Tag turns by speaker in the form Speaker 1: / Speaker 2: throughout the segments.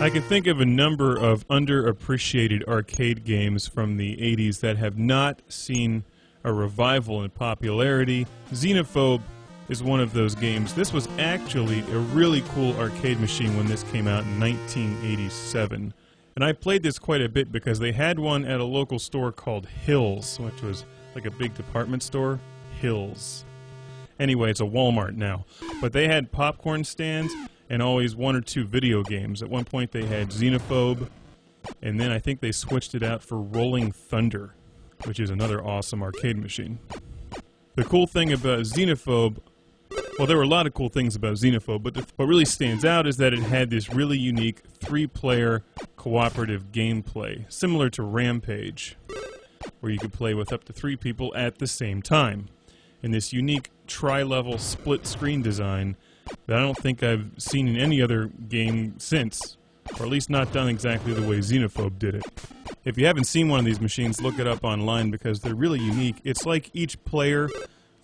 Speaker 1: I can think of a number of underappreciated arcade games from the 80s that have not seen a revival in popularity. XENOPHOBE is one of those games. This was actually a really cool arcade machine when this came out in 1987. And I played this quite a bit because they had one at a local store called Hills, which was like a big department store. Hills. Anyway, it's a Walmart now. But they had popcorn stands and always one or two video games. At one point they had XENOPHOBE, and then I think they switched it out for Rolling Thunder, which is another awesome arcade machine. The cool thing about XENOPHOBE, well, there were a lot of cool things about XENOPHOBE, but what really stands out is that it had this really unique three-player cooperative gameplay, similar to Rampage, where you could play with up to 3 people at the same time. In this unique tri-level split-screen design that I don't think I've seen in any other game since, or at least not done exactly the way XENOPHOBE did it. If you haven't seen one of these machines, look it up online because they're really unique. It's like each player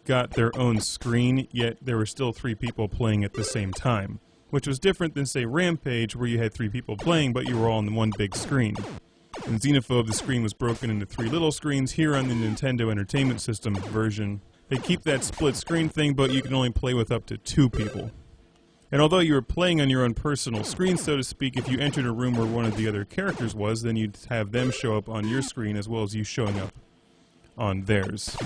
Speaker 1: got their own screen, yet there were still 3 people playing at the same time, which was different than, say, Rampage, where you had 3 people playing, but you were all on one big screen. In XENOPHOBE, the screen was broken into 3 little screens. Here on the Nintendo Entertainment System version, they keep that split screen thing, but you can only play with up to 2 people. And although you were playing on your own personal screen, so to speak, if you entered a room where one of the other characters was, then you'd have them show up on your screen as well as you showing up on theirs.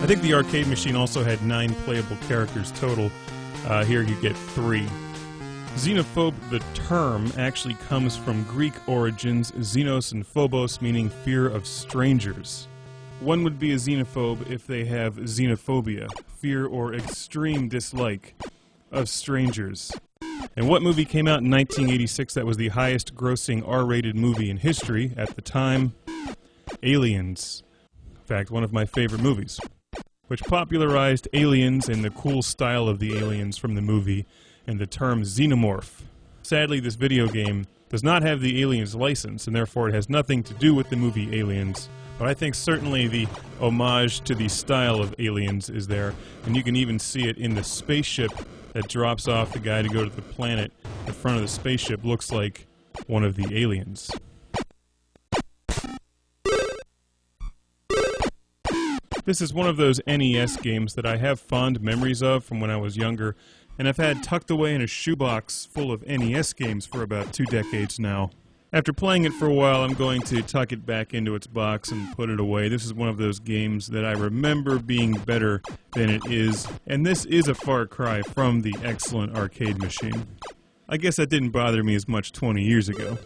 Speaker 1: I think the arcade machine also had 9 playable characters total. Here you get 3. XENOPHOBE, the term, actually comes from Greek origins, xenos and phobos, meaning fear of strangers. One would be a xenophobe if they have xenophobia, fear or extreme dislike of strangers. And what movie came out in 1986 that was the highest grossing R-rated movie in history at the time? Aliens. In fact, one of my favorite movies, which popularized aliens and the cool style of the aliens from the movie and the term xenomorph. Sadly, this video game does not have the Aliens license, and therefore it has nothing to do with the movie Aliens, but I think certainly the homage to the style of Aliens is there, and you can even see it in the spaceship that drops off the guy to go to the planet. The front of the spaceship looks like one of the aliens. This is one of those NES games that I have fond memories of from when I was younger, and I've had tucked away in a shoebox full of NES games for about 2 decades now. After playing it for a while, I'm going to tuck it back into its box and put it away. This is one of those games that I remember being better than it is, and this is a far cry from the excellent arcade machine. I guess that didn't bother me as much 20 years ago.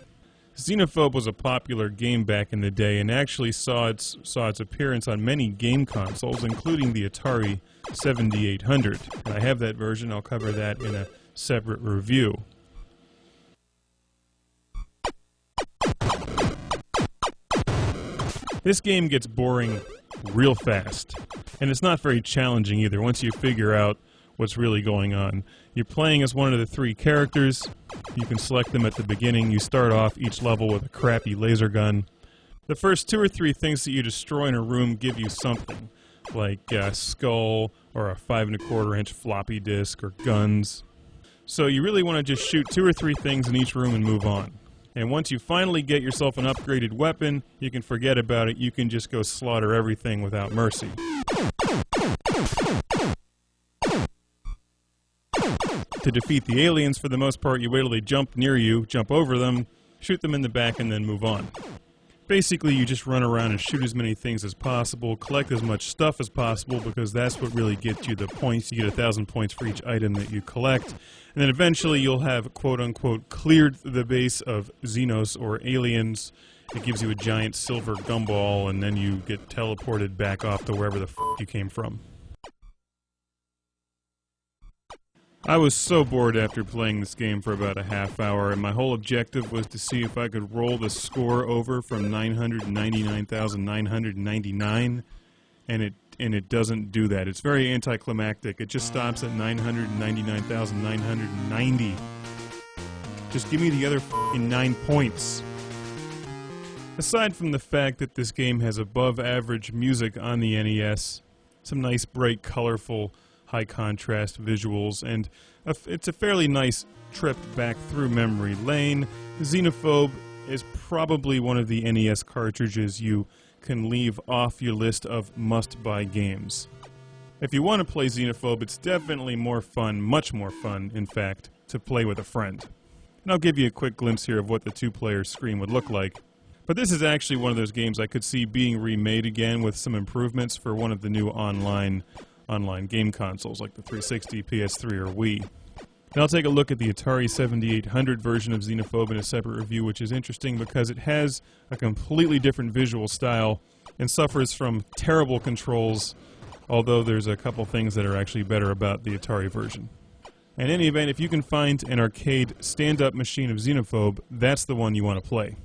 Speaker 1: XENOPHOBE was a popular game back in the day and actually saw its appearance on many game consoles, including the Atari 7800. And I have that version. I'll cover that in a separate review. This game gets boring real fast, and it's not very challenging either once you figure out what's really going on. You're playing as one of the 3 characters. You can select them at the beginning. You start off each level with a crappy laser gun. The first 2 or 3 things that you destroy in a room give you something, like a skull or a 5 1/4 inch floppy disk or guns. So you really want to just shoot 2 or 3 things in each room and move on. And once you finally get yourself an upgraded weapon, you can forget about it. You can just go slaughter everything without mercy. To defeat the aliens, for the most part, you wait till they jump near you, jump over them, shoot them in the back, and then move on. Basically, you just run around and shoot as many things as possible, collect as much stuff as possible, because that's what really gets you the points. You get 1,000 points for each item that you collect, and then eventually you'll have, quote-unquote, cleared the base of Xenos or aliens. It gives you a giant silver gumball, and then you get teleported back off to wherever the f*** you came from. I was so bored after playing this game for about a half hour, and my whole objective was to see if I could roll the score over from 999,999, and it doesn't do that. It's very anticlimactic. It just stops at 999,990. Just give me the other f***ing 9 points. Aside from the fact that this game has above-average music on the NES, some nice, bright, colorful, high-contrast visuals, and it's a fairly nice trip back through memory lane, XENOPHOBE is probably one of the NES cartridges you can leave off your list of must-buy games. If you want to play XENOPHOBE, it's definitely more fun, much more fun, in fact, to play with a friend. And I'll give you a quick glimpse here of what the two-player screen would look like. But this is actually one of those games I could see being remade again with some improvements for one of the new online game consoles like the 360, PS3, or Wii. And I'll take a look at the Atari 7800 version of XENOPHOBE in a separate review, which is interesting because it has a completely different visual style and suffers from terrible controls, although there's a couple things that are actually better about the Atari version. In any event, if you can find an arcade stand-up machine of XENOPHOBE, that's the one you want to play.